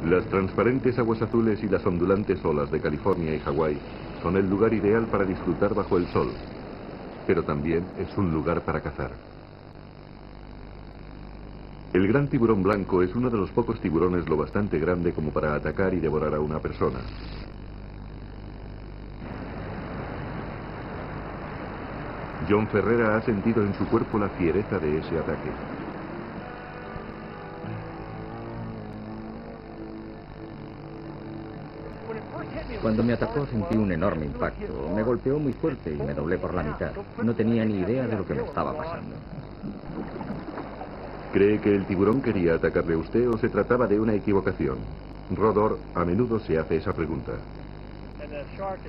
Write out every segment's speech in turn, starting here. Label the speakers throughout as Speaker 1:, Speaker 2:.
Speaker 1: Las transparentes aguas azules y las ondulantes olas de California y Hawái son el lugar ideal para disfrutar bajo el sol, pero también es un lugar para cazar. El gran tiburón blanco es uno de los pocos tiburones lo bastante grande como para atacar y devorar a una persona. John Ferrera ha sentido en su cuerpo la fiereza de ese ataque.
Speaker 2: Cuando me atacó sentí un enorme impacto. Me golpeó muy fuerte y me doblé por la mitad. No tenía ni idea de lo que me estaba pasando.
Speaker 1: ¿Cree que el tiburón quería atacarle a usted o se trataba de una equivocación? Rodor a menudo se hace esa pregunta.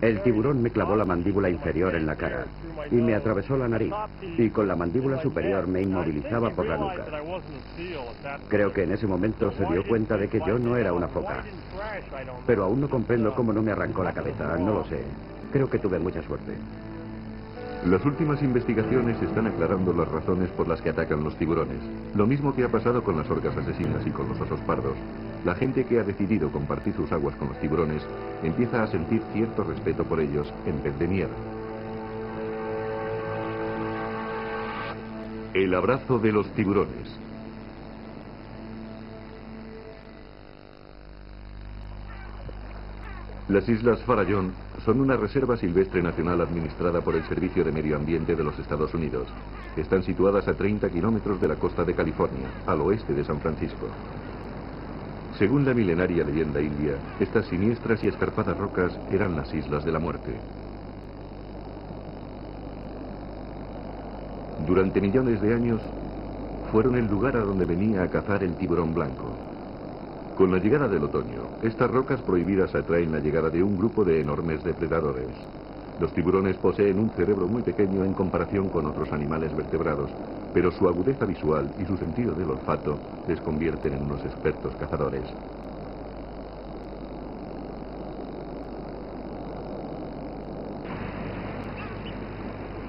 Speaker 3: El tiburón me clavó la mandíbula inferior en la cara y me atravesó la nariz, y con la mandíbula superior me inmovilizaba por la nuca. Creo que en ese momento se dio cuenta de que yo no era una foca. Pero aún no comprendo cómo no me arrancó la cabeza, no lo sé. Creo que tuve mucha suerte.
Speaker 1: Las últimas investigaciones están aclarando las razones por las que atacan los tiburones. Lo mismo que ha pasado con las orcas asesinas y con los osos pardos. La gente que ha decidido compartir sus aguas con los tiburones empieza a sentir cierto respeto por ellos en vez de miedo. El abrazo de los tiburones. Las Islas Farallón son una reserva silvestre nacional administrada por el Servicio de Medio Ambiente de los Estados Unidos. Están situadas a 30 kilómetros de la costa de California, al oeste de San Francisco. Según la milenaria leyenda india, estas siniestras y escarpadas rocas eran las Islas de la Muerte. Durante millones de años, fueron el lugar a donde venía a cazar el tiburón blanco. Con la llegada del otoño, estas rocas prohibidas atraen la llegada de un grupo de enormes depredadores. Los tiburones poseen un cerebro muy pequeño en comparación con otros animales vertebrados, pero su agudeza visual y su sentido del olfato les convierten en unos expertos cazadores.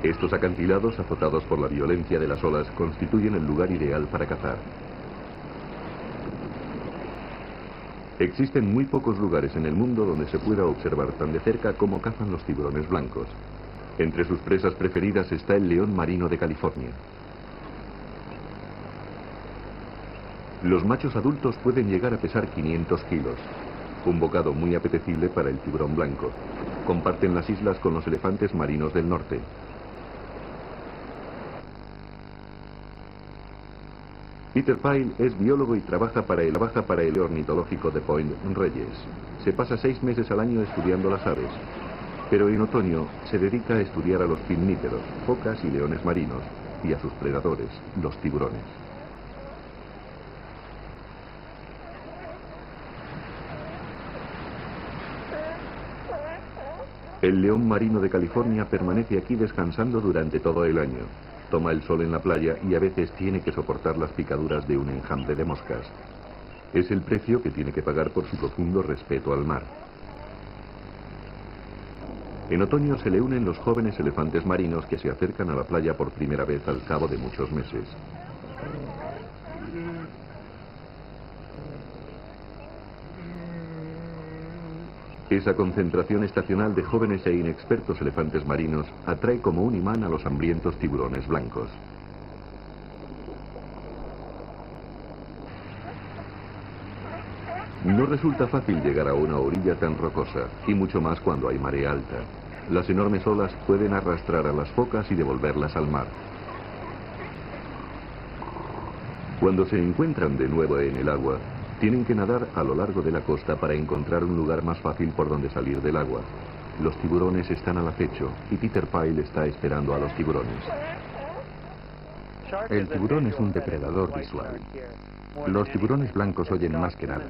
Speaker 1: Estos acantilados, azotados por la violencia de las olas, constituyen el lugar ideal para cazar. Existen muy pocos lugares en el mundo donde se pueda observar tan de cerca cómo cazan los tiburones blancos. Entre sus presas preferidas está el león marino de California. Los machos adultos pueden llegar a pesar 500 kilos, un bocado muy apetecible para el tiburón blanco. Comparten las islas con los elefantes marinos del norte. Peter Pyle es biólogo y trabaja para el ornitológico de Point Reyes. Se pasa 6 meses al año estudiando las aves, pero en otoño se dedica a estudiar a los pinnípedos, focas y leones marinos, y a sus predadores, los tiburones. El león marino de California permanece aquí descansando durante todo el año. Toma el sol en la playa y a veces tiene que soportar las picaduras de un enjambre de moscas. Es el precio que tiene que pagar por su profundo respeto al mar. En otoño se le unen los jóvenes elefantes marinos que se acercan a la playa por primera vez al cabo de muchos meses. Esa concentración estacional de jóvenes e inexpertos elefantes marinos atrae como un imán a los hambrientos tiburones blancos. No resulta fácil llegar a una orilla tan rocosa, y mucho más cuando hay marea alta. Las enormes olas pueden arrastrar a las focas y devolverlas al mar. Cuando se encuentran de nuevo en el agua, tienen que nadar a lo largo de la costa para encontrar un lugar más fácil por donde salir del agua. Los tiburones están al acecho y Peter Pyle está esperando a los tiburones.
Speaker 4: El tiburón es un depredador visual. Los tiburones blancos oyen más que nada.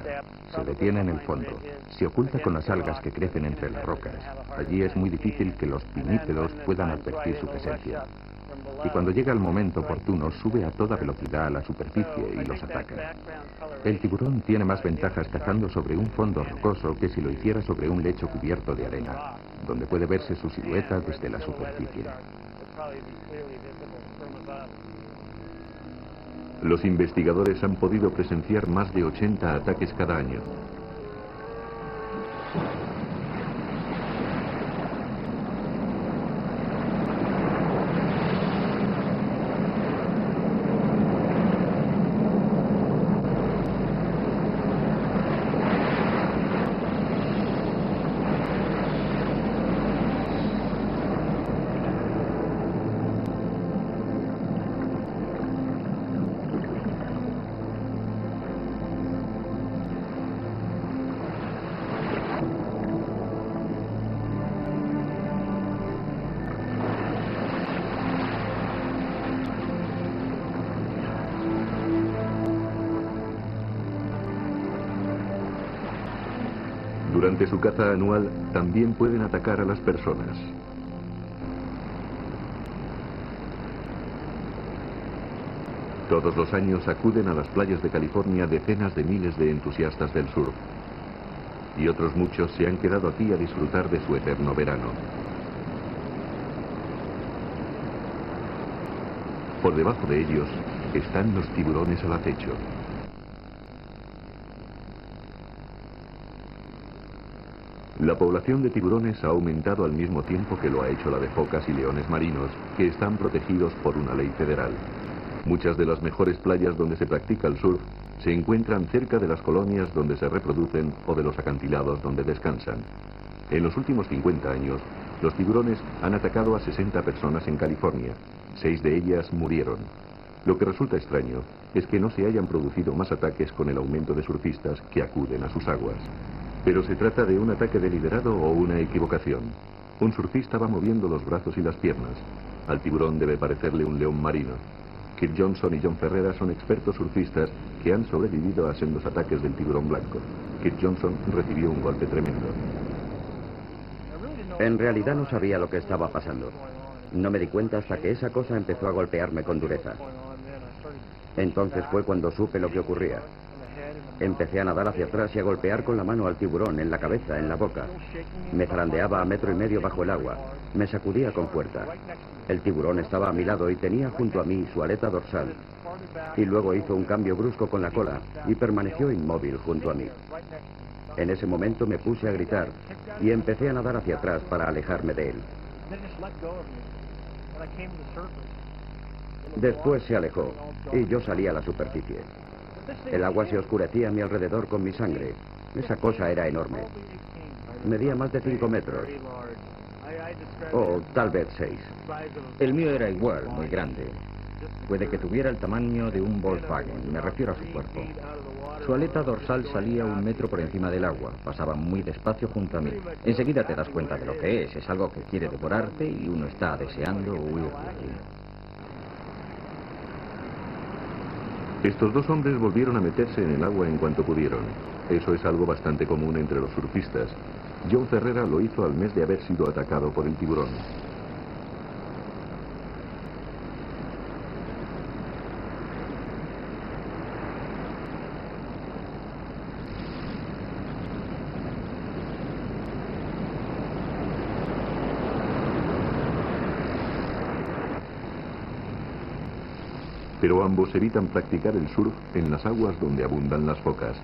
Speaker 4: Se detiene en el fondo. Se oculta con las algas que crecen entre las rocas. Allí es muy difícil que los pinnípedos puedan advertir su presencia. Y cuando llega el momento oportuno, sube a toda velocidad a la superficie y los ataca. El tiburón tiene más ventajas cazando sobre un fondo rocoso que si lo hiciera sobre un lecho cubierto de arena, donde puede verse su silueta desde la superficie.
Speaker 1: Los investigadores han podido presenciar más de 80 ataques cada año. Durante su caza anual, también pueden atacar a las personas. Todos los años acuden a las playas de California decenas de miles de entusiastas del surf. Y otros muchos se han quedado aquí a disfrutar de su eterno verano. Por debajo de ellos están los tiburones al acecho. La población de tiburones ha aumentado al mismo tiempo que lo ha hecho la de focas y leones marinos, que están protegidos por una ley federal. Muchas de las mejores playas donde se practica el surf se encuentran cerca de las colonias donde se reproducen o de los acantilados donde descansan. En los últimos 50 años, los tiburones han atacado a 60 personas en California. 6 de ellas murieron. Lo que resulta extraño es que no se hayan producido más ataques con el aumento de surfistas que acuden a sus aguas. Pero se trata de un ataque deliberado o una equivocación. Un surfista va moviendo los brazos y las piernas. Al tiburón debe parecerle un león marino. Kirk Johnson y John Ferrera son expertos surfistas que han sobrevivido a sendos ataques del tiburón blanco. Kirk Johnson recibió un golpe tremendo.
Speaker 3: En realidad no sabía lo que estaba pasando. No me di cuenta hasta que esa cosa empezó a golpearme con dureza. Entonces fue cuando supe lo que ocurría. Empecé a nadar hacia atrás y a golpear con la mano al tiburón, en la cabeza, en la boca. Me zarandeaba a 1,5 metros bajo el agua. Me sacudía con fuerza. El tiburón estaba a mi lado y tenía junto a mí su aleta dorsal. Y luego hizo un cambio brusco con la cola y permaneció inmóvil junto a mí. En ese momento me puse a gritar y empecé a nadar hacia atrás para alejarme de él. Después se alejó y yo salí a la superficie. El agua se oscurecía a mi alrededor con mi sangre. Esa cosa era enorme. Medía más de 5 metros. O tal vez 6.
Speaker 2: El mío era igual, muy grande. Puede que tuviera el tamaño de un Volkswagen, me refiero a su cuerpo. Su aleta dorsal salía 1 metro por encima del agua, pasaba muy despacio junto a mí. Enseguida te das cuenta de lo que es algo que quiere devorarte y uno está deseando huir de allí.
Speaker 1: Estos dos hombres volvieron a meterse en el agua en cuanto pudieron. Eso es algo bastante común entre los surfistas. John Ferrera lo hizo al mes de haber sido atacado por el tiburón. Pero ambos evitan practicar el surf en las aguas donde abundan las focas.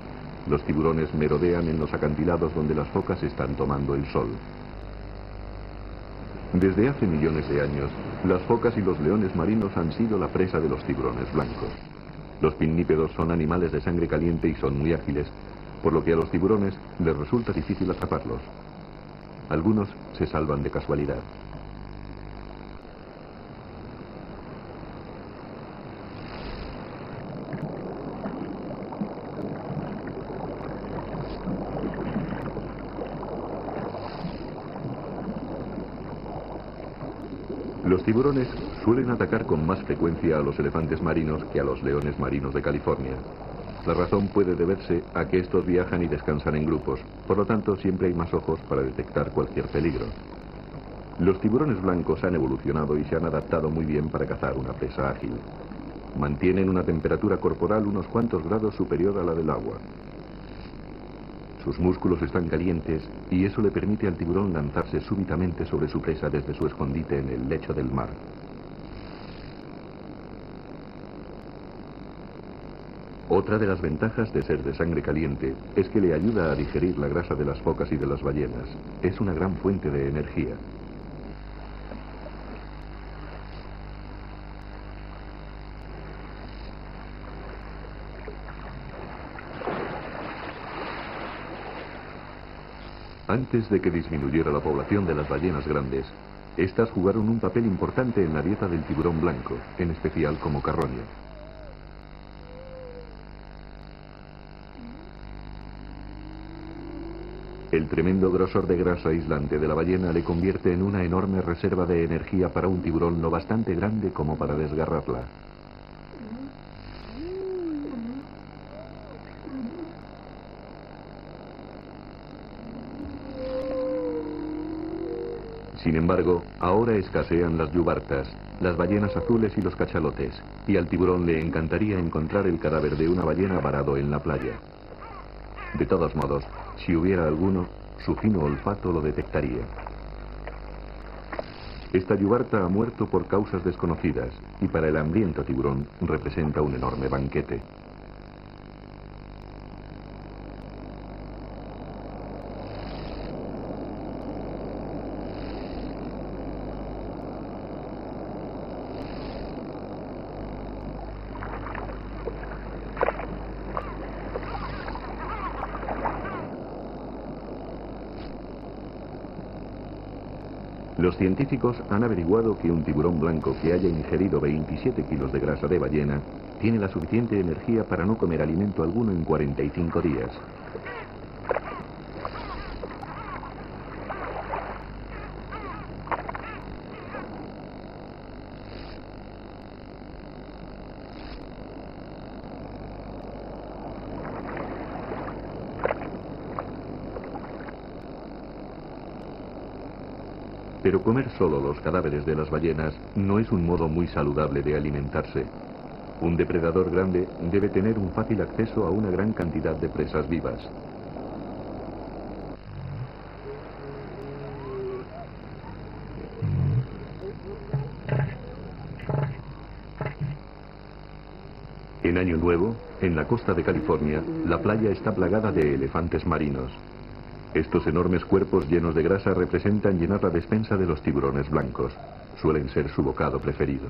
Speaker 1: Los tiburones merodean en los acantilados donde las focas están tomando el sol. Desde hace millones de años, las focas y los leones marinos han sido la presa de los tiburones blancos. Los pinnípedos son animales de sangre caliente y son muy ágiles, por lo que a los tiburones les resulta difícil atraparlos. Algunos se salvan de casualidad. Los tiburones suelen atacar con más frecuencia a los elefantes marinos que a los leones marinos de California. La razón puede deberse a que estos viajan y descansan en grupos, por lo tanto siempre hay más ojos para detectar cualquier peligro. Los tiburones blancos han evolucionado y se han adaptado muy bien para cazar una presa ágil. Mantienen una temperatura corporal unos cuantos grados superior a la del agua. Sus músculos están calientes y eso le permite al tiburón lanzarse súbitamente sobre su presa desde su escondite en el lecho del mar. Otra de las ventajas de ser de sangre caliente es que le ayuda a digerir la grasa de las focas y de las ballenas. Es una gran fuente de energía. Antes de que disminuyera la población de las ballenas grandes, estas jugaron un papel importante en la dieta del tiburón blanco, en especial como carroña. El tremendo grosor de grasa aislante de la ballena le convierte en una enorme reserva de energía para un tiburón lo bastante grande como para desgarrarla. Sin embargo, ahora escasean las yubartas, las ballenas azules y los cachalotes, y al tiburón le encantaría encontrar el cadáver de una ballena varado en la playa. De todos modos, si hubiera alguno, su fino olfato lo detectaría. Esta yubarta ha muerto por causas desconocidas, y para el hambriento tiburón representa un enorme banquete. Los científicos han averiguado que un tiburón blanco que haya ingerido 27 kilos de grasa de ballena tiene la suficiente energía para no comer alimento alguno en 45 días. Pero comer solo los cadáveres de las ballenas no es un modo muy saludable de alimentarse. Un depredador grande debe tener un fácil acceso a una gran cantidad de presas vivas. En Año Nuevo, en la costa de California, la playa está plagada de elefantes marinos. Estos enormes cuerpos llenos de grasa representan llenar la despensa de los tiburones blancos. Suelen ser su bocado preferido.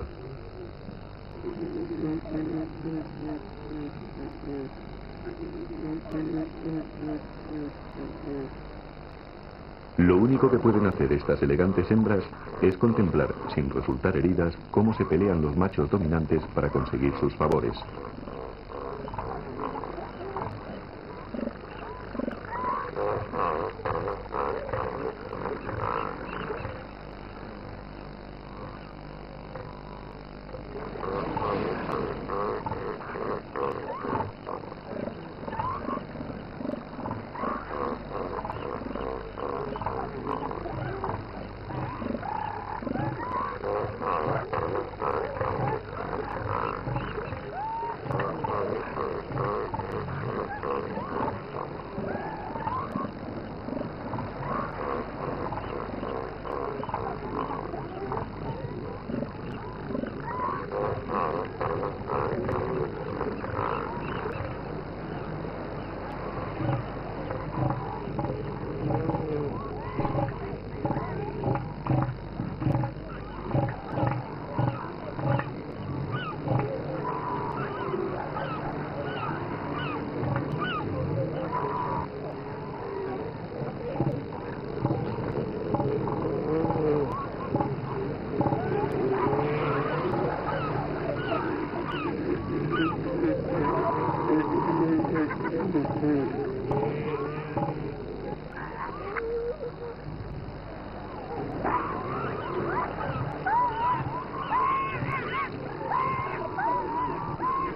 Speaker 1: Lo único que pueden hacer estas elegantes hembras es contemplar, sin resultar heridas, cómo se pelean los machos dominantes para conseguir sus favores.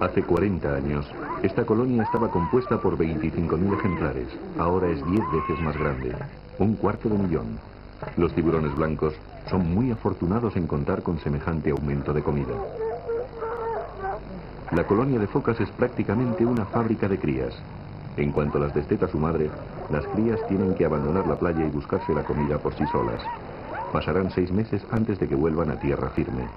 Speaker 1: Hace 40 años, esta colonia estaba compuesta por 25.000 ejemplares. Ahora es 10 veces más grande, 250.000. Los tiburones blancos son muy afortunados en contar con semejante aumento de comida. La colonia de focas es prácticamente una fábrica de crías. En cuanto las desteta su madre, las crías tienen que abandonar la playa y buscarse la comida por sí solas. Pasarán 6 meses antes de que vuelvan a tierra firme.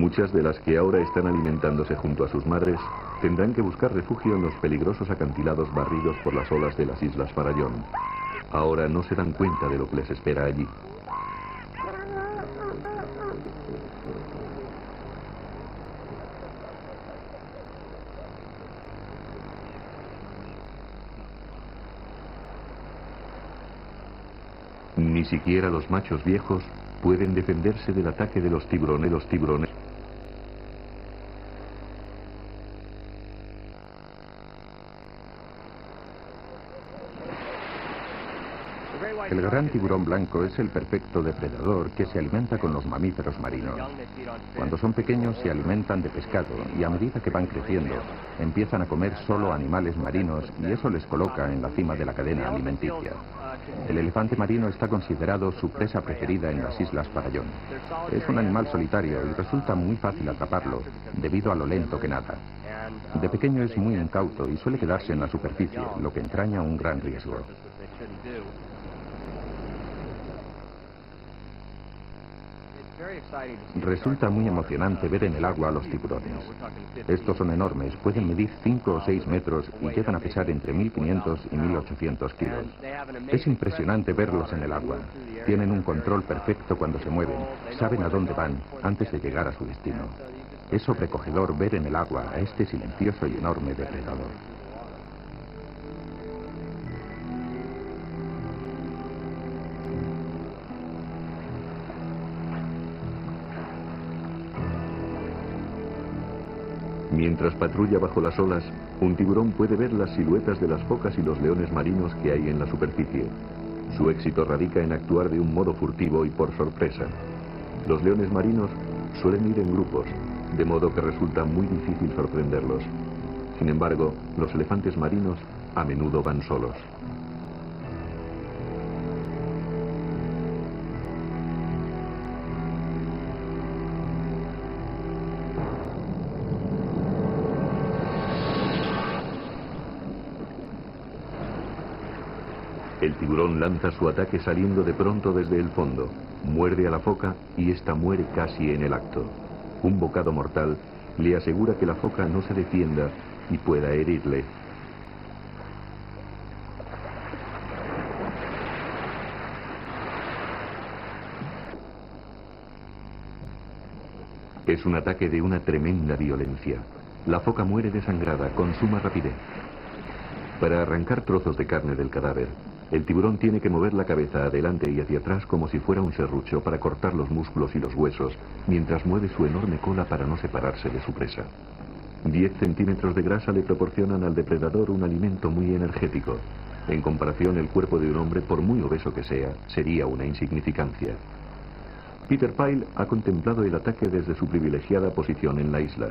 Speaker 1: Muchas de las que ahora están alimentándose junto a sus madres tendrán que buscar refugio en los peligrosos acantilados barridos por las olas de las Islas Farallón. Ahora no se dan cuenta de lo que les espera allí. Ni siquiera los machos viejos pueden defenderse del ataque de los tiburones.
Speaker 4: El gran tiburón blanco es el perfecto depredador que se alimenta con los mamíferos marinos. Cuando son pequeños se alimentan de pescado y a medida que van creciendo empiezan a comer solo animales marinos y eso les coloca en la cima de la cadena alimenticia. El elefante marino está considerado su presa preferida en las Islas Farallón. Es un animal solitario y resulta muy fácil atraparlo debido a lo lento que nada. De pequeño es muy incauto y suele quedarse en la superficie, lo que entraña un gran riesgo. Resulta muy emocionante ver en el agua a los tiburones. Estos son enormes, pueden medir 5 o 6 metros y llegan a pesar entre 1.500 y 1.800 kilos. Es impresionante verlos en el agua. Tienen un control perfecto cuando se mueven, saben a dónde van antes de llegar a su destino. Es sobrecogedor ver en el agua a este silencioso y enorme depredador.
Speaker 1: Mientras patrulla bajo las olas, un tiburón puede ver las siluetas de las focas y los leones marinos que hay en la superficie. Su éxito radica en actuar de un modo furtivo y por sorpresa. Los leones marinos suelen ir en grupos, de modo que resulta muy difícil sorprenderlos. Sin embargo, los elefantes marinos a menudo van solos. El tiburón lanza su ataque saliendo de pronto desde el fondo, muerde a la foca y ésta muere casi en el acto. Un bocado mortal le asegura que la foca no se defienda y pueda herirle. Es un ataque de una tremenda violencia. La foca muere desangrada con suma rapidez. Para arrancar trozos de carne del cadáver, el tiburón tiene que mover la cabeza adelante y hacia atrás como si fuera un serrucho para cortar los músculos y los huesos, mientras mueve su enorme cola para no separarse de su presa. 10 centímetros de grasa le proporcionan al depredador un alimento muy energético. En comparación, el cuerpo de un hombre, por muy obeso que sea, sería una insignificancia. Peter Pyle ha contemplado el ataque desde su privilegiada posición en la isla.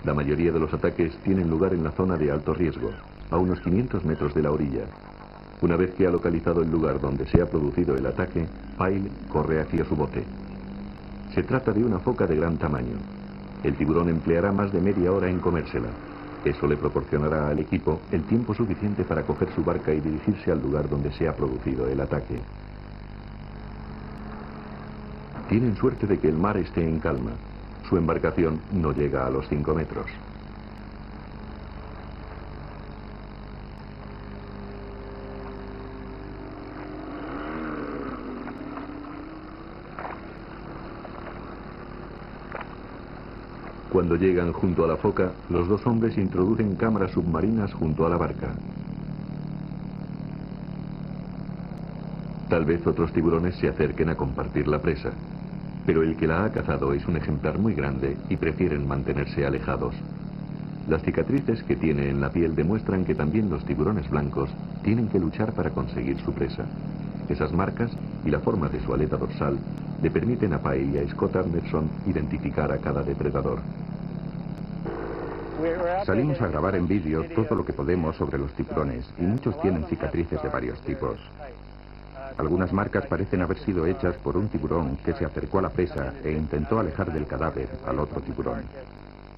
Speaker 1: La mayoría de los ataques tienen lugar en la zona de alto riesgo, a unos 500 metros de la orilla. Una vez que ha localizado el lugar donde se ha producido el ataque, Pyle corre hacia su bote. Se trata de una foca de gran tamaño. El tiburón empleará más de media hora en comérsela. Eso le proporcionará al equipo el tiempo suficiente para coger su barca y dirigirse al lugar donde se ha producido el ataque. Tienen suerte de que el mar esté en calma. Su embarcación no llega a los 5 metros. Cuando llegan junto a la foca, los dos hombres introducen cámaras submarinas junto a la barca. Tal vez otros tiburones se acerquen a compartir la presa, pero el que la ha cazado es un ejemplar muy grande y prefieren mantenerse alejados. Las cicatrices que tiene en la piel demuestran que también los tiburones blancos tienen que luchar para conseguir su presa. Esas marcas y la forma de su aleta dorsal le permiten a Pyle y a Scott Anderson identificar a cada depredador.
Speaker 4: Salimos a grabar en vídeo todo lo que podemos sobre los tiburones y muchos tienen cicatrices de varios tipos. Algunas marcas parecen haber sido hechas por un tiburón que se acercó a la presa e intentó alejar del cadáver al otro tiburón.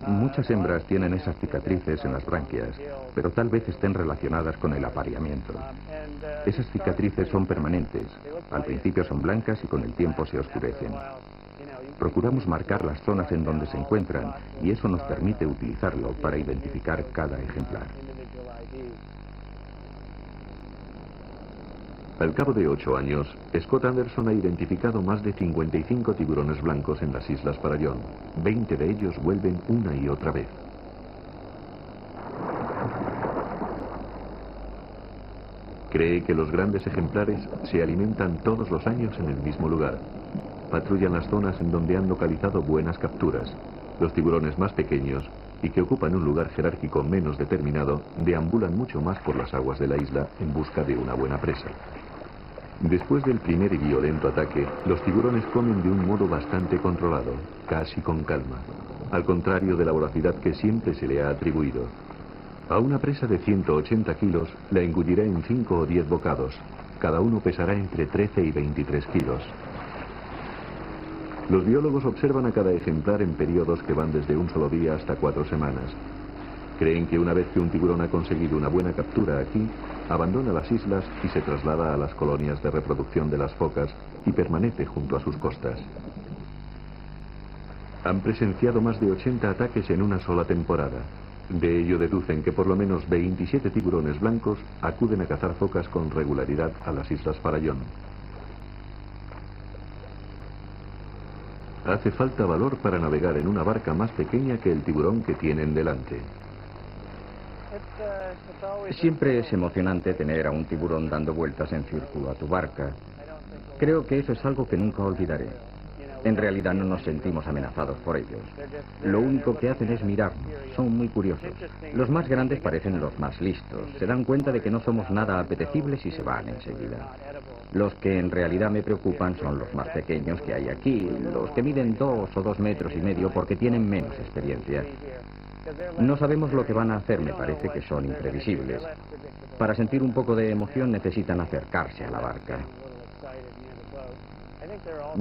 Speaker 4: Muchas hembras tienen esas cicatrices en las branquias, pero tal vez estén relacionadas con el apareamiento. Esas cicatrices son permanentes. Al principio son blancas y con el tiempo se oscurecen. Procuramos marcar las zonas en donde se encuentran y eso nos permite utilizarlo para identificar cada ejemplar.
Speaker 1: Al cabo de 8 años, Scott Anderson ha identificado más de 55 tiburones blancos en las Islas Farallón. 20 de ellos vuelven una y otra vez. Cree que los grandes ejemplares se alimentan todos los años en el mismo lugar. Patrullan las zonas en donde han localizado buenas capturas. Los tiburones más pequeños, y que ocupan un lugar jerárquico menos determinado, deambulan mucho más por las aguas de la isla en busca de una buena presa. Después del primer y violento ataque, los tiburones comen de un modo bastante controlado, casi con calma, al contrario de la voracidad que siempre se le ha atribuido. A una presa de 180 kilos la engullirá en 5 o 10 bocados. Cada uno pesará entre 13 y 23 kilos. Los biólogos observan a cada ejemplar en periodos que van desde un solo día hasta 4 semanas. Creen que una vez que un tiburón ha conseguido una buena captura aquí, abandona las islas y se traslada a las colonias de reproducción de las focas y permanece junto a sus costas. Han presenciado más de 80 ataques en una sola temporada. De ello deducen que por lo menos 27 tiburones blancos acuden a cazar focas con regularidad a las Islas Farallón. Hace falta valor para navegar en una barca más pequeña que el tiburón que tienen delante.
Speaker 2: Siempre es emocionante tener a un tiburón dando vueltas en círculo a tu barca. Creo que eso es algo que nunca olvidaré. En realidad no nos sentimos amenazados por ellos. Lo único que hacen es mirarnos. Son muy curiosos. Los más grandes parecen los más listos. Se dan cuenta de que no somos nada apetecibles y se van enseguida. Los que en realidad me preocupan son los más pequeños que hay aquí, los que miden 2 o 2 metros y medio porque tienen menos experiencia. No sabemos lo que van a hacer, me parece que son imprevisibles. Para sentir un poco de emoción necesitan acercarse a la barca.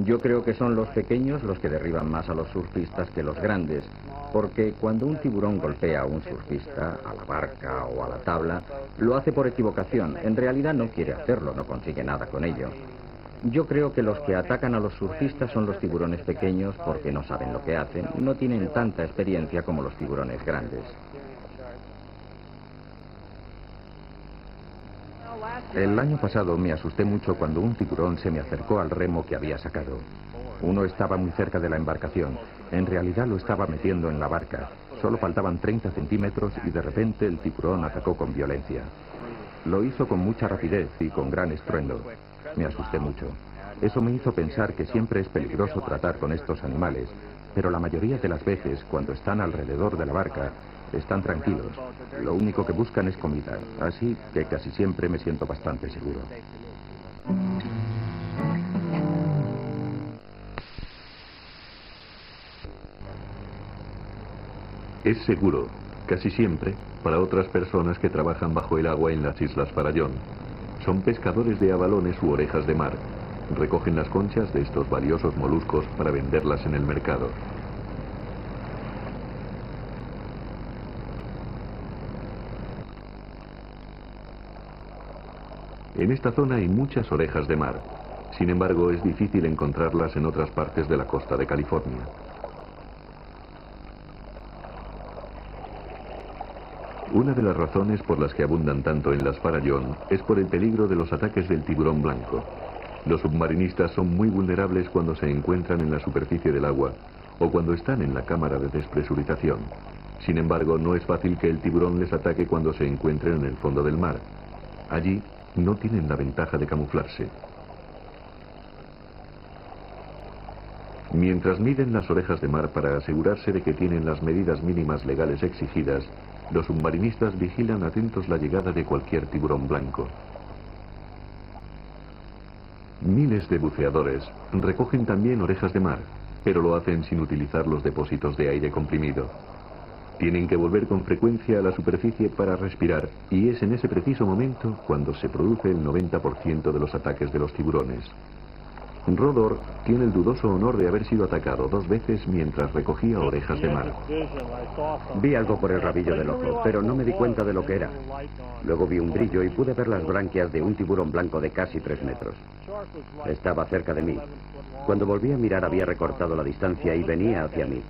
Speaker 2: Yo creo que son los pequeños los que derriban más a los surfistas que los grandes, porque cuando un tiburón golpea a un surfista, a la barca o a la tabla, lo hace por equivocación. En realidad no quiere hacerlo, no consigue nada con ello. Yo creo que los que atacan a los surfistas son los tiburones pequeños porque no saben lo que hacen, no tienen tanta experiencia como los tiburones grandes.
Speaker 4: El año pasado me asusté mucho cuando un tiburón se me acercó al remo que había sacado. Uno estaba muy cerca de la embarcación. En realidad lo estaba metiendo en la barca. Solo faltaban 30 centímetros y de repente el tiburón atacó con violencia. Lo hizo con mucha rapidez y con gran estruendo. Me asusté mucho. Eso me hizo pensar que siempre es peligroso tratar con estos animales, pero la mayoría de las veces, cuando están alrededor de la barca, están tranquilos. Lo único que buscan es comida, así que casi siempre me siento bastante seguro.
Speaker 1: Es seguro, casi siempre, para otras personas que trabajan bajo el agua en las Islas Farallón. Son pescadores de abalones u orejas de mar. Recogen las conchas de estos valiosos moluscos para venderlas en el mercado. En esta zona hay muchas orejas de mar. Sin embargo, es difícil encontrarlas en otras partes de la costa de California. Una de las razones por las que abundan tanto en las Farallón es por el peligro de los ataques del tiburón blanco. Los submarinistas son muy vulnerables cuando se encuentran en la superficie del agua o cuando están en la cámara de despresurización. Sin embargo, no es fácil que el tiburón les ataque cuando se encuentren en el fondo del mar. Allí no tienen la ventaja de camuflarse. Mientras miden las orejas de mar para asegurarse de que tienen las medidas mínimas legales exigidas, los submarinistas vigilan atentos la llegada de cualquier tiburón blanco. Miles de buceadores recogen también orejas de mar, pero lo hacen sin utilizar los depósitos de aire comprimido. Tienen que volver con frecuencia a la superficie para respirar, y es en ese preciso momento cuando se produce el 90% de los ataques de los tiburones. Rodor tiene el dudoso honor de haber sido atacado 2 veces mientras recogía orejas de mar.
Speaker 3: Vi algo por el rabillo del ojo, pero no me di cuenta de lo que era. Luego vi un brillo y pude ver las branquias de un tiburón blanco de casi 3 metros. Estaba cerca de mí. Cuando volví a mirar había recortado la distancia y venía hacia mí.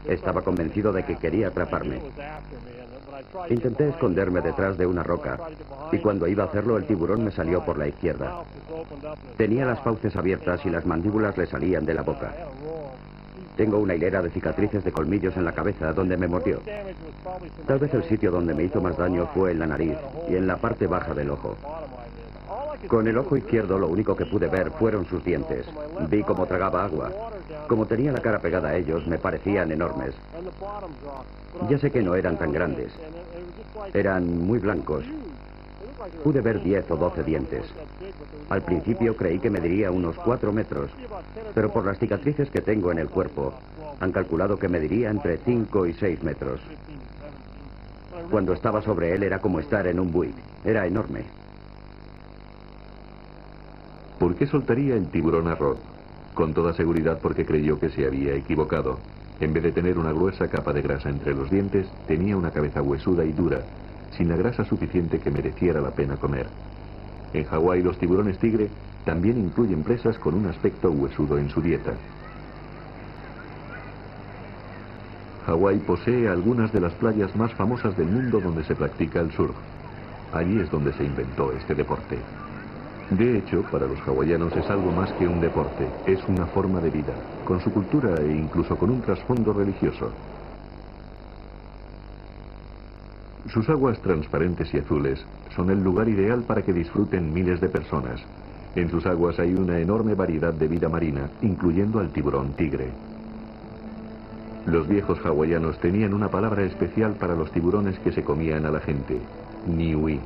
Speaker 3: Estaba convencido de que quería atraparme. Intenté esconderme detrás de una roca y cuando iba a hacerlo el tiburón me salió por la izquierda. Tenía las fauces abiertas y las mandíbulas le salían de la boca. Tengo una hilera de cicatrices de colmillos en la cabeza donde me mordió. Tal vez el sitio donde me hizo más daño fue en la nariz y en la parte baja del ojo. Con el ojo izquierdo lo único que pude ver fueron sus dientes. Vi cómo tragaba agua. Como tenía la cara pegada a ellos, me parecían enormes. Ya sé que no eran tan grandes. Eran muy blancos. Pude ver 10 o 12 dientes. Al principio creí que mediría unos 4 metros, pero por las cicatrices que tengo en el cuerpo, han calculado que mediría entre 5 y 6 metros. Cuando estaba sobre él era como estar en un buick. Era enorme.
Speaker 1: ¿Por qué soltaría el tiburón a Rod? Con toda seguridad porque creyó que se había equivocado. En vez de tener una gruesa capa de grasa entre los dientes, tenía una cabeza huesuda y dura, sin la grasa suficiente que mereciera la pena comer. En Hawái los tiburones tigre también incluyen presas con un aspecto huesudo en su dieta. Hawái posee algunas de las playas más famosas del mundo donde se practica el surf. Allí es donde se inventó este deporte. De hecho, para los hawaianos es algo más que un deporte, es una forma de vida, con su cultura e incluso con un trasfondo religioso. Sus aguas transparentes y azules son el lugar ideal para que disfruten miles de personas. En sus aguas hay una enorme variedad de vida marina, incluyendo al tiburón tigre. Los viejos hawaianos tenían una palabra especial para los tiburones que se comían a la gente, niui.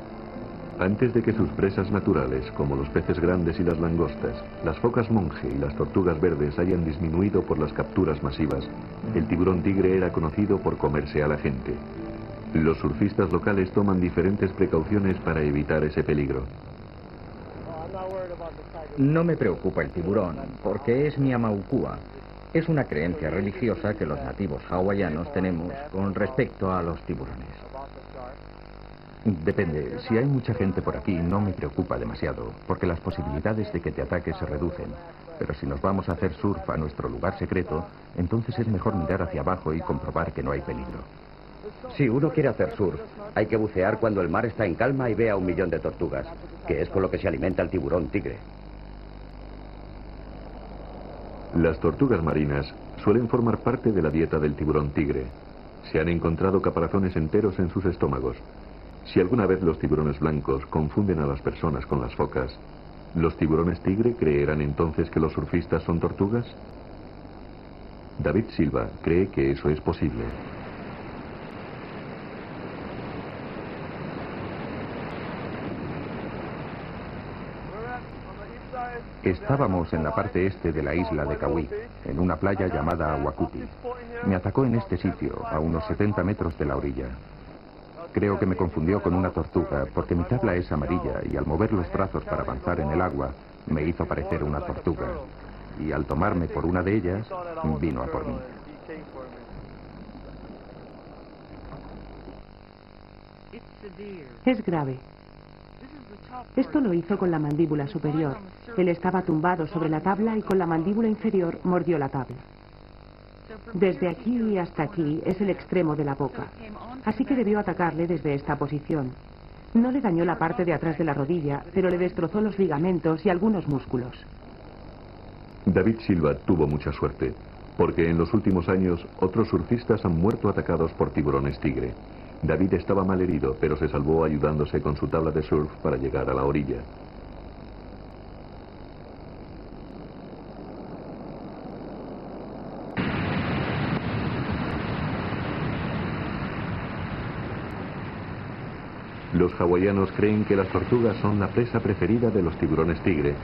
Speaker 1: Antes de que sus presas naturales, como los peces grandes y las langostas, las focas monje y las tortugas verdes hayan disminuido por las capturas masivas, el tiburón tigre era conocido por comerse a la gente. Los surfistas locales toman diferentes precauciones para evitar ese peligro.
Speaker 2: No me preocupa el tiburón, porque es mi amaukua. Es una creencia religiosa que los nativos hawaianos tenemos con respecto a los tiburones.
Speaker 4: Depende. Si hay mucha gente por aquí, no me preocupa demasiado, porque las posibilidades de que te ataque se reducen. Pero si nos vamos a hacer surf a nuestro lugar secreto, entonces es mejor mirar hacia abajo y comprobar que no hay peligro.
Speaker 3: Si uno quiere hacer surf, hay que bucear cuando el mar está en calma y vea 1 millón de tortugas, que es con lo que se alimenta el tiburón tigre.
Speaker 1: Las tortugas marinas suelen formar parte de la dieta del tiburón tigre. Se han encontrado caparazones enteros en sus estómagos. Si alguna vez los tiburones blancos confunden a las personas con las focas, ¿los tiburones tigre creerán entonces que los surfistas son tortugas? David Silva cree que eso es posible.
Speaker 4: Estábamos en la parte este de la isla de Kauai, en una playa llamada Awakuti. Me atacó en este sitio, a unos 70 metros de la orilla. Creo que me confundió con una tortuga, porque mi tabla es amarilla y al mover los brazos para avanzar en el agua, me hizo parecer una tortuga. Y al tomarme por una de ellas, vino a por mí.
Speaker 5: Es grave. Esto lo hizo con la mandíbula superior. Él estaba tumbado sobre la tabla y con la mandíbula inferior mordió la tabla. Desde aquí hasta aquí es el extremo de la boca. Así que debió atacarle desde esta posición. No le dañó la parte de atrás de la rodilla, pero le destrozó los ligamentos y algunos músculos.
Speaker 1: David Silva tuvo mucha suerte, porque en los últimos años otros surfistas han muerto atacados por tiburones tigre. David estaba mal herido, pero se salvó ayudándose con su tabla de surf para llegar a la orilla. Los hawaianos creen que las tortugas son la presa preferida de los tiburones tigre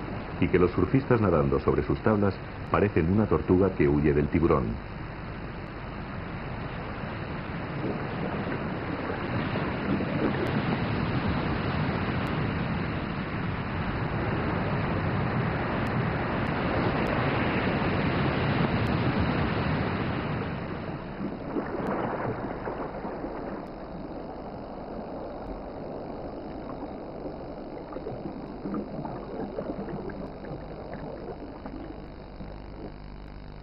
Speaker 1: y que los surfistas nadando sobre sus tablas parecen una tortuga que huye del tiburón.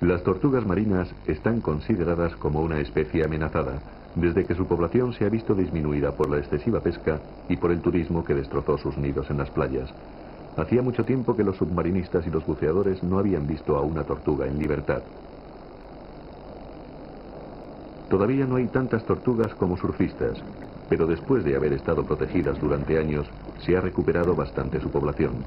Speaker 1: Las tortugas marinas están consideradas como una especie amenazada, desde que su población se ha visto disminuida por la excesiva pesca y por el turismo que destrozó sus nidos en las playas. Hacía mucho tiempo que los submarinistas y los buceadores no habían visto a una tortuga en libertad. Todavía no hay tantas tortugas como surfistas, pero después de haber estado protegidas durante años, se ha recuperado bastante su población.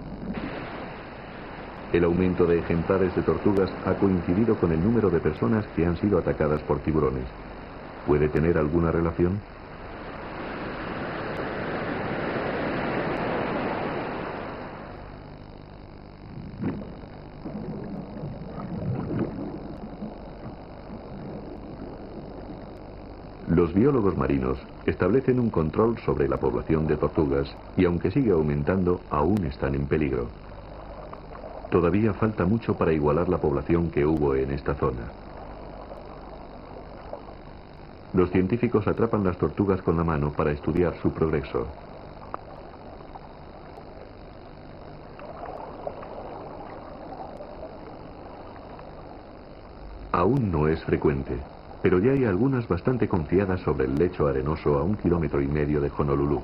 Speaker 1: El aumento de ejemplares de tortugas ha coincidido con el número de personas que han sido atacadas por tiburones. ¿Puede tener alguna relación? Los biólogos marinos establecen un control sobre la población de tortugas y aunque sigue aumentando, aún están en peligro. Todavía falta mucho para igualar la población que hubo en esta zona. Los científicos atrapan las tortugas con la mano para estudiar su progreso. Aún no es frecuente, pero ya hay algunas bastante confiadas sobre el lecho arenoso a 1,5 kilómetros de Honolulu.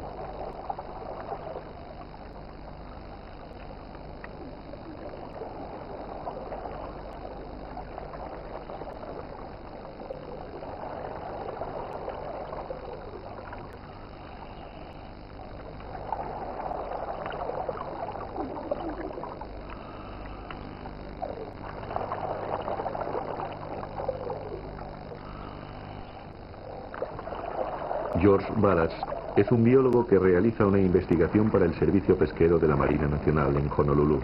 Speaker 1: George Barats es un biólogo que realiza una investigación para el Servicio Pesquero de la Marina Nacional en Honolulu.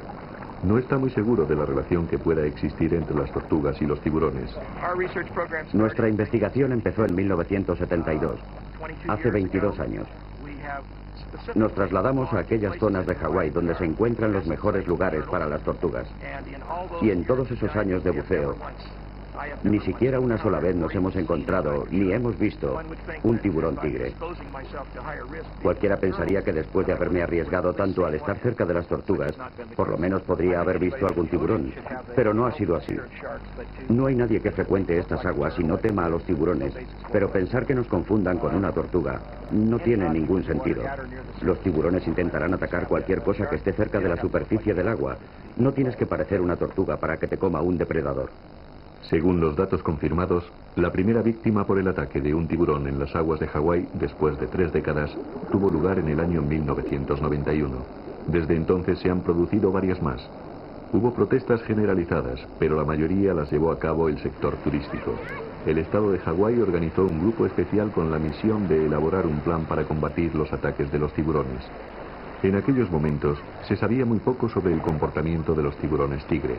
Speaker 1: No está muy seguro de la relación que pueda existir entre las tortugas y los tiburones.
Speaker 3: Nuestra investigación empezó en 1972, hace 22 años. Nos trasladamos a aquellas zonas de Hawái donde se encuentran los mejores lugares para las tortugas. Y en todos esos años de buceo, ni siquiera una sola vez nos hemos encontrado, ni hemos visto, un tiburón tigre. Cualquiera pensaría que después de haberme arriesgado tanto al estar cerca de las tortugas, por lo menos podría haber visto algún tiburón, pero no ha sido así. No hay nadie que frecuente estas aguas y no tema a los tiburones, pero pensar que nos confundan con una tortuga no tiene ningún sentido. Los tiburones intentarán atacar cualquier cosa que esté cerca de la superficie del agua. No tienes que parecer una tortuga para que te coma un depredador.
Speaker 1: Según los datos confirmados, la primera víctima por el ataque de un tiburón en las aguas de Hawái, después de 3 décadas, tuvo lugar en el año 1991. Desde entonces se han producido varias más. Hubo protestas generalizadas, pero la mayoría las llevó a cabo el sector turístico. El estado de Hawái organizó un grupo especial con la misión de elaborar un plan para combatir los ataques de los tiburones. En aquellos momentos se sabía muy poco sobre el comportamiento de los tiburones tigre.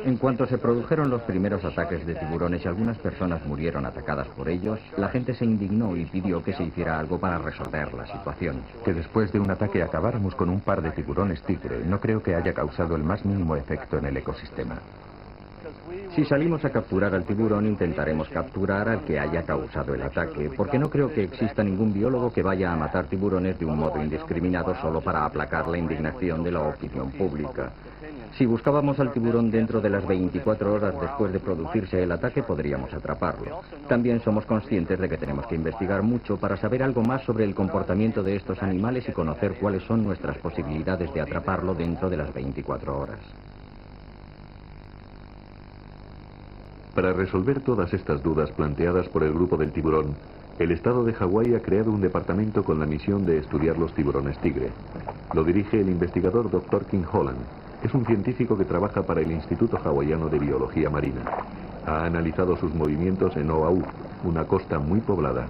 Speaker 2: En cuanto se produjeron los primeros ataques de tiburones y algunas personas murieron atacadas por ellos, la gente se indignó y pidió que se hiciera algo para resolver la situación.
Speaker 4: Que después de un ataque acabáramos con un par de tiburones tigre no creo que haya causado el más mínimo efecto en el ecosistema.
Speaker 2: Si salimos a capturar al tiburón, intentaremos capturar al que haya causado el ataque, porque no creo que exista ningún biólogo que vaya a matar tiburones de un modo indiscriminado solo para aplacar la indignación de la opinión pública. Si buscábamos al tiburón dentro de las 24 horas después de producirse el ataque, podríamos atraparlo. También somos conscientes de que tenemos que investigar mucho para saber algo más sobre el comportamiento de estos animales y conocer cuáles son nuestras posibilidades de atraparlo dentro de las 24 horas.
Speaker 1: Para resolver todas estas dudas planteadas por el grupo del tiburón, el estado de Hawái ha creado un departamento con la misión de estudiar los tiburones tigre. Lo dirige el investigador Dr. King Holland. Es un científico que trabaja para el Instituto Hawaiano de Biología Marina. Ha analizado sus movimientos en Oahu, una costa muy poblada.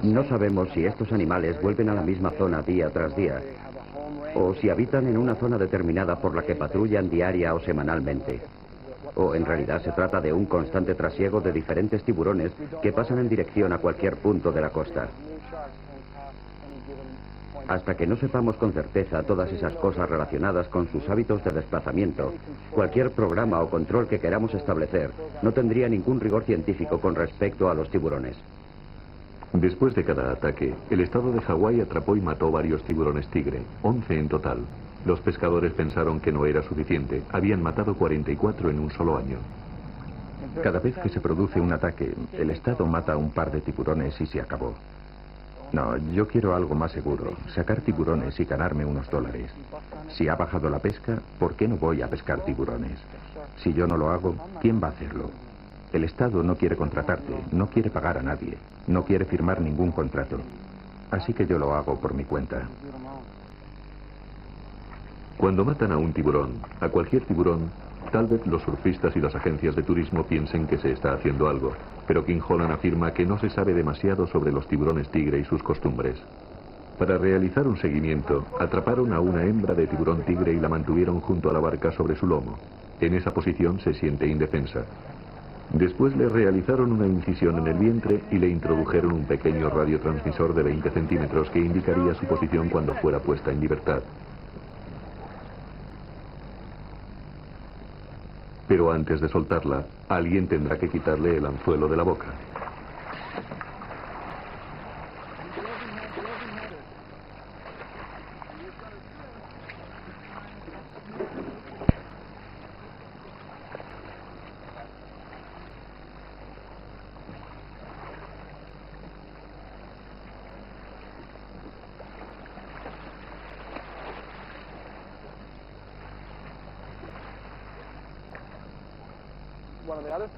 Speaker 3: No sabemos si estos animales vuelven a la misma zona día tras día, o si habitan en una zona determinada por la que patrullan diaria o semanalmente. O en realidad se trata de un constante trasiego de diferentes tiburones que pasan en dirección a cualquier punto de la costa. Hasta que no sepamos con certeza todas esas cosas relacionadas con sus hábitos de desplazamiento, cualquier programa o control que queramos establecer no tendría ningún rigor científico con respecto a los tiburones.
Speaker 1: Después de cada ataque, el estado de Hawái atrapó y mató varios tiburones tigre, 11 en total. Los pescadores pensaron que no era suficiente. Habían matado 44 en un solo año.
Speaker 4: Cada vez que se produce un ataque, el Estado mata a un par de tiburones y se acabó. No, yo quiero algo más seguro, sacar tiburones y ganarme unos dólares. Si ha bajado la pesca, ¿por qué no voy a pescar tiburones? Si yo no lo hago, ¿quién va a hacerlo? El Estado no quiere contratarte, no quiere pagar a nadie, no quiere firmar ningún contrato. Así que yo lo hago por mi cuenta.
Speaker 1: Cuando matan a un tiburón, a cualquier tiburón, tal vez los surfistas y las agencias de turismo piensen que se está haciendo algo, pero King Holland afirma que no se sabe demasiado sobre los tiburones tigre y sus costumbres. Para realizar un seguimiento, atraparon a una hembra de tiburón tigre y la mantuvieron junto a la barca sobre su lomo. En esa posición se siente indefensa. Después le realizaron una incisión en el vientre y le introdujeron un pequeño radiotransmisor de 20 centímetros que indicaría su posición cuando fuera puesta en libertad. Pero antes de soltarla, alguien tendrá que quitarle el anzuelo de la boca.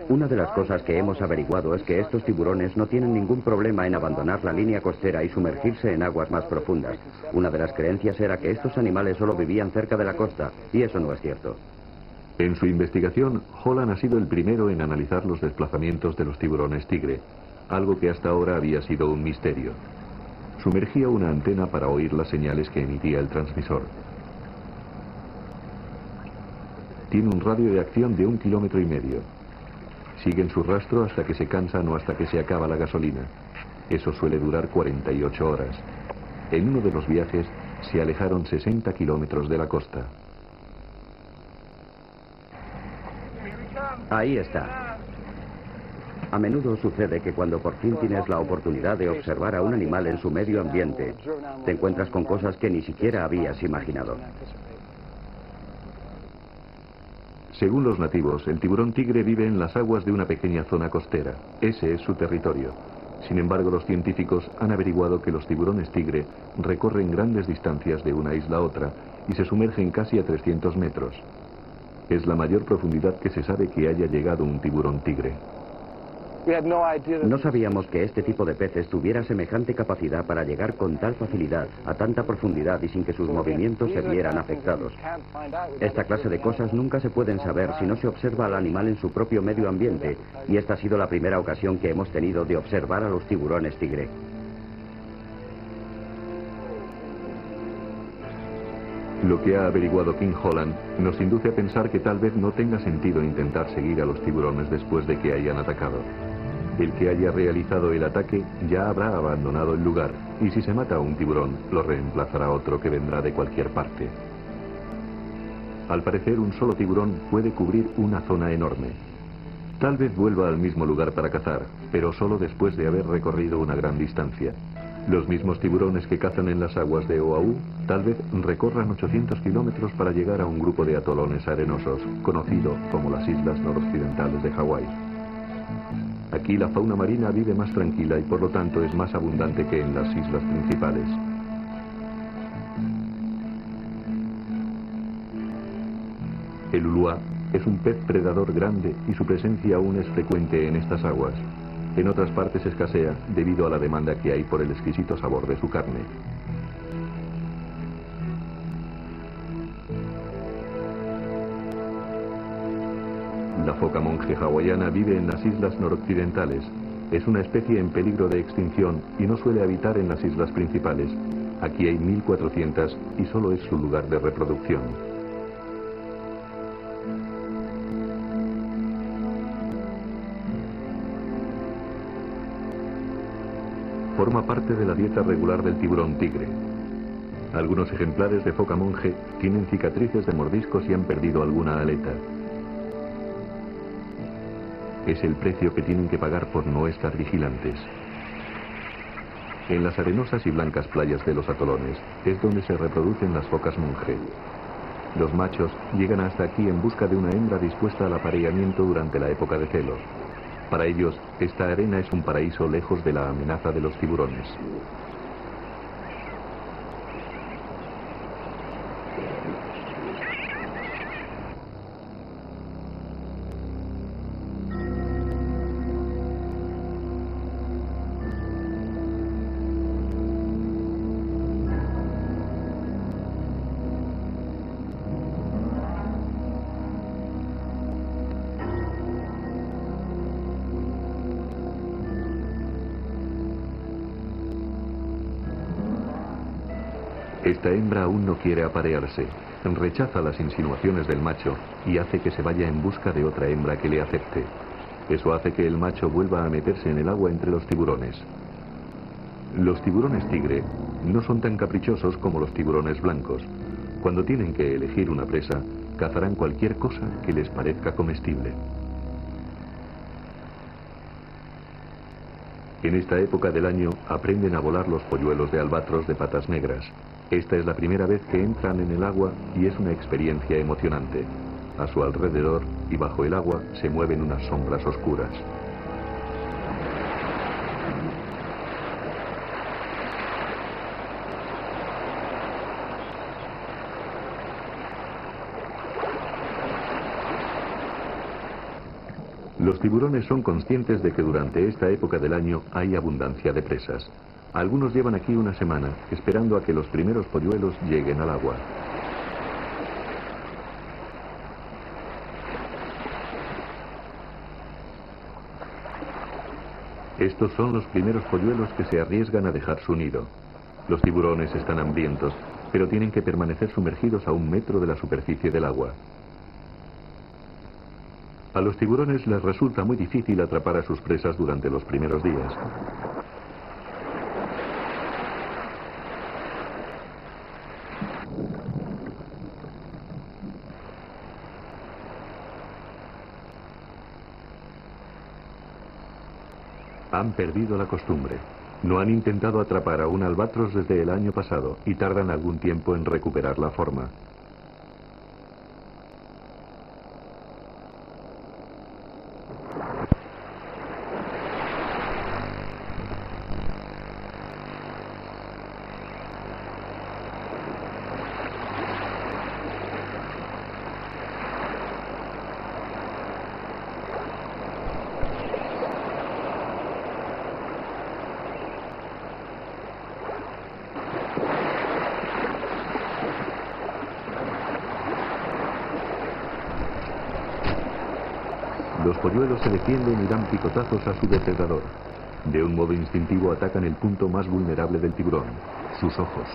Speaker 3: Una de las cosas que hemos averiguado es que estos tiburones no tienen ningún problema en abandonar la línea costera y sumergirse en aguas más profundas. Una de las creencias era que estos animales solo vivían cerca de la costa, y eso no es cierto.
Speaker 1: En su investigación, Holland ha sido el primero en analizar los desplazamientos de los tiburones tigre, algo que hasta ahora había sido un misterio. Sumergía una antena para oír las señales que emitía el transmisor. Tiene un radio de acción de 1,5 kilómetros. Siguen su rastro hasta que se cansan o hasta que se acaba la gasolina. Eso suele durar 48 horas. En uno de los viajes se alejaron 60 kilómetros de la costa.
Speaker 3: Ahí está. A menudo sucede que cuando por fin tienes la oportunidad de observar a un animal en su medio ambiente, te encuentras con cosas que ni siquiera habías imaginado.
Speaker 1: Según los nativos, el tiburón tigre vive en las aguas de una pequeña zona costera. Ese es su territorio. Sin embargo, los científicos han averiguado que los tiburones tigre recorren grandes distancias de una isla a otra y se sumergen casi a 300 metros. Es la mayor profundidad que se sabe que haya llegado un tiburón tigre.
Speaker 3: No sabíamos que este tipo de peces tuviera semejante capacidad para llegar con tal facilidad a tanta profundidad y sin que sus movimientos se vieran afectados. Esta clase de cosas nunca se pueden saber si no se observa al animal en su propio medio ambiente, y esta ha sido la primera ocasión que hemos tenido de observar a los tiburones tigre.
Speaker 1: Lo que ha averiguado King Holland nos induce a pensar que tal vez no tenga sentido intentar seguir a los tiburones después de que hayan atacado. El que haya realizado el ataque ya habrá abandonado el lugar, y si se mata a un tiburón, lo reemplazará otro que vendrá de cualquier parte. Al parecer, un solo tiburón puede cubrir una zona enorme. Tal vez vuelva al mismo lugar para cazar, pero solo después de haber recorrido una gran distancia. Los mismos tiburones que cazan en las aguas de Oahu tal vez recorran 800 kilómetros para llegar a un grupo de atolones arenosos, conocido como las islas noroccidentales de Hawái. Aquí la fauna marina vive más tranquila y por lo tanto es más abundante que en las islas principales. El ulua es un pez predador grande y su presencia aún es frecuente en estas aguas. En otras partes escasea debido a la demanda que hay por el exquisito sabor de su carne. La foca monje hawaiana vive en las islas noroccidentales. Es una especie en peligro de extinción y no suele habitar en las islas principales. Aquí hay 1.400 y solo es su lugar de reproducción. Forma parte de la dieta regular del tiburón tigre. Algunos ejemplares de foca monje tienen cicatrices de mordiscos y han perdido alguna aleta. Es el precio que tienen que pagar por no estar vigilantes. En las arenosas y blancas playas de los atolones es donde se reproducen las focas monje. Los machos llegan hasta aquí en busca de una hembra dispuesta al apareamiento durante la época de celo. Para ellos, esta arena es un paraíso lejos de la amenaza de los tiburones. Esta hembra aún no quiere aparearse, rechaza las insinuaciones del macho y hace que se vaya en busca de otra hembra que le acepte. Eso hace que el macho vuelva a meterse en el agua entre los tiburones. Los tiburones tigre no son tan caprichosos como los tiburones blancos. Cuando tienen que elegir una presa, cazarán cualquier cosa que les parezca comestible. En esta época del año aprenden a volar los polluelos de albatros de patas negras. Esta es la primera vez que entran en el agua y es una experiencia emocionante. A su alrededor y bajo el agua se mueven unas sombras oscuras. Los tiburones son conscientes de que durante esta época del año hay abundancia de presas. Algunos llevan aquí una semana, esperando a que los primeros polluelos lleguen al agua. Estos son los primeros polluelos que se arriesgan a dejar su nido. Los tiburones están hambrientos, pero tienen que permanecer sumergidos a 1 metro de la superficie del agua. A los tiburones les resulta muy difícil atrapar a sus presas durante los primeros días. Han perdido la costumbre. No han intentado atrapar a un albatros desde el año pasado y tardan algún tiempo en recuperar la forma. Los polluelos se defienden y dan picotazos a su depredador. De un modo instintivo atacan el punto más vulnerable del tiburón, sus ojos.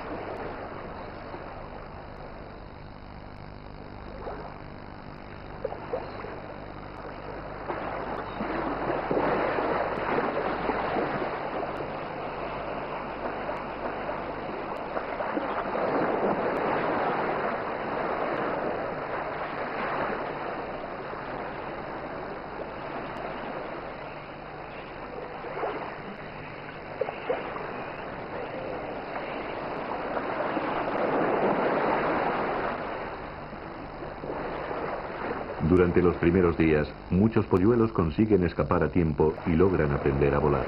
Speaker 1: Durante los primeros días, muchos polluelos consiguen escapar a tiempo y logran aprender a volar.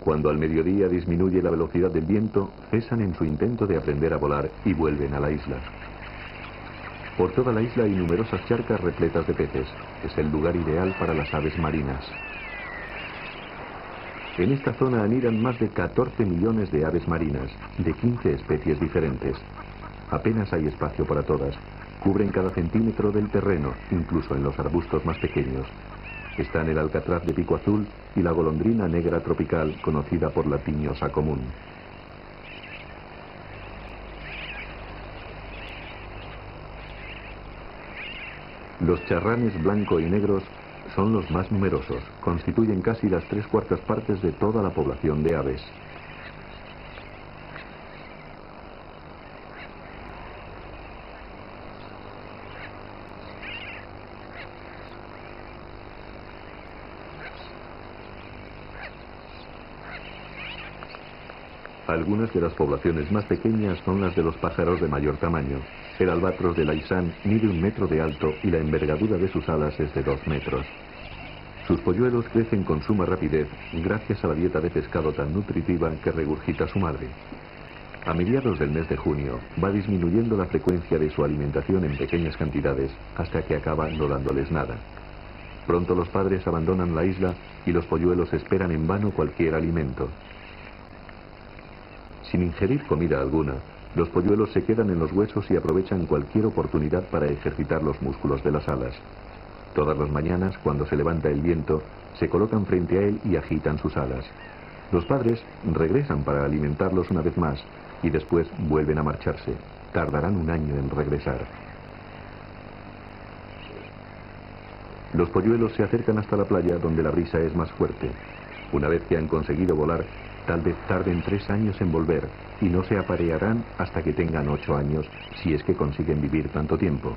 Speaker 1: Cuando al mediodía disminuye la velocidad del viento, cesan en su intento de aprender a volar y vuelven a la isla. Por toda la isla hay numerosas charcas repletas de peces. Es el lugar ideal para las aves marinas. En esta zona anidan más de 14 millones de aves marinas, de 15 especies diferentes. Apenas hay espacio para todas. Cubren cada centímetro del terreno, incluso en los arbustos más pequeños. Están el alcatraz de pico azul y la golondrina negra tropical, conocida por la tiñosa común. Los charranes blanco y negros son los más numerosos, constituyen casi las 3/4 partes de toda la población de aves. Algunas de las poblaciones más pequeñas son las de los pájaros de mayor tamaño. El albatros de Laysan mide 1 metro de alto y la envergadura de sus alas es de 2 metros. Sus polluelos crecen con suma rapidez gracias a la dieta de pescado tan nutritiva que regurgita su madre. A mediados del mes de junio va disminuyendo la frecuencia de su alimentación en pequeñas cantidades hasta que acaba no dándoles nada. Pronto los padres abandonan la isla y los polluelos esperan en vano cualquier alimento. Sin ingerir comida alguna, los polluelos se quedan en los huesos y aprovechan cualquier oportunidad para ejercitar los músculos de las alas. Todas las mañanas, cuando se levanta el viento, se colocan frente a él y agitan sus alas. Los padres regresan para alimentarlos una vez más y después vuelven a marcharse. Tardarán 1 año en regresar. Los polluelos se acercan hasta la playa donde la brisa es más fuerte. Una vez que han conseguido volar, tal vez tarden 3 años en volver y no se aparearán hasta que tengan 8 años, si es que consiguen vivir tanto tiempo.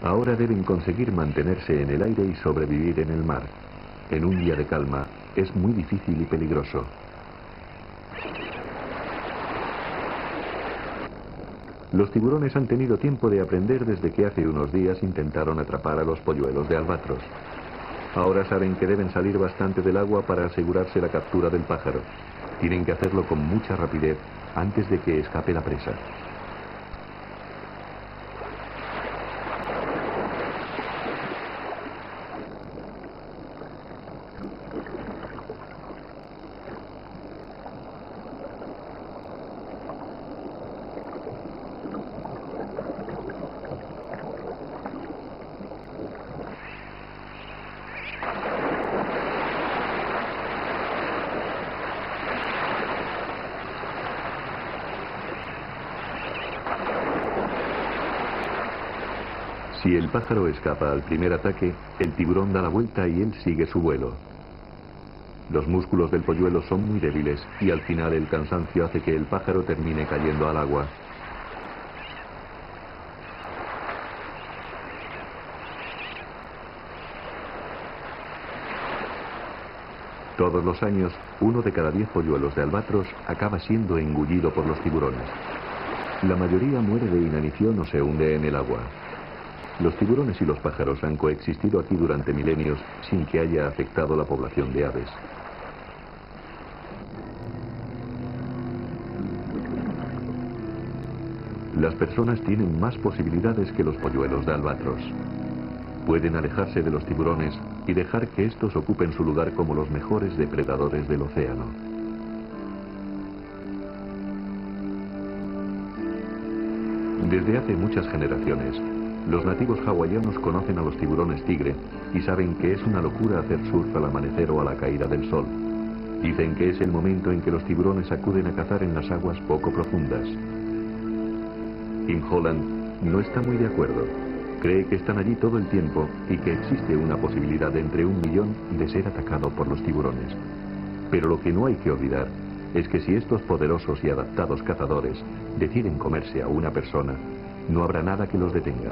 Speaker 1: Ahora deben conseguir mantenerse en el aire y sobrevivir en el mar. En un día de calma es muy difícil y peligroso. Los tiburones han tenido tiempo de aprender desde que hace unos días intentaron atrapar a los polluelos de albatros. Ahora saben que deben salir bastante del agua para asegurarse la captura del pájaro. Tienen que hacerlo con mucha rapidez antes de que escape la presa. Si el pájaro escapa al primer ataque, el tiburón da la vuelta y él sigue su vuelo. Los músculos del polluelo son muy débiles y al final el cansancio hace que el pájaro termine cayendo al agua. Todos los años, 1 de cada 10 polluelos de albatros acaba siendo engullido por los tiburones. La mayoría muere de inanición o se hunde en el agua. Los tiburones y los pájaros han coexistido aquí durante milenios sin que haya afectado la población de aves. Las personas tienen más posibilidades que los polluelos de albatros. Pueden alejarse de los tiburones y dejar que estos ocupen su lugar como los mejores depredadores del océano. Desde hace muchas generaciones, los nativos hawaianos conocen a los tiburones tigre y saben que es una locura hacer surf al amanecer o a la caída del sol. Dicen que es el momento en que los tiburones acuden a cazar en las aguas poco profundas. Kim Holland no está muy de acuerdo. Cree que están allí todo el tiempo y que existe una posibilidad de entre 1 millón de ser atacado por los tiburones. Pero lo que no hay que olvidar es que si estos poderosos y adaptados cazadores deciden comerse a una persona, no habrá nada que los detenga.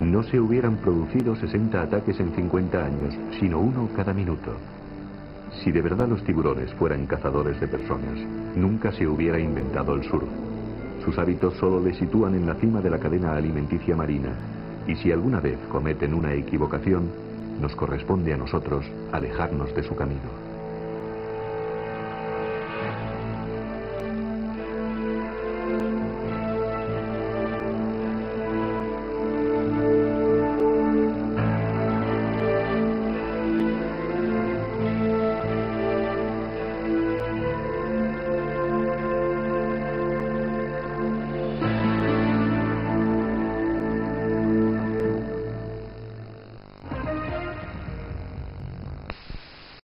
Speaker 1: No se hubieran producido 60 ataques en 50 años, sino 1 cada minuto. Si de verdad los tiburones fueran cazadores de personas, nunca se hubiera inventado el surf. Sus hábitos solo les sitúan en la cima de la cadena alimenticia marina, y si alguna vez cometen una equivocación, nos corresponde a nosotros alejarnos de su camino.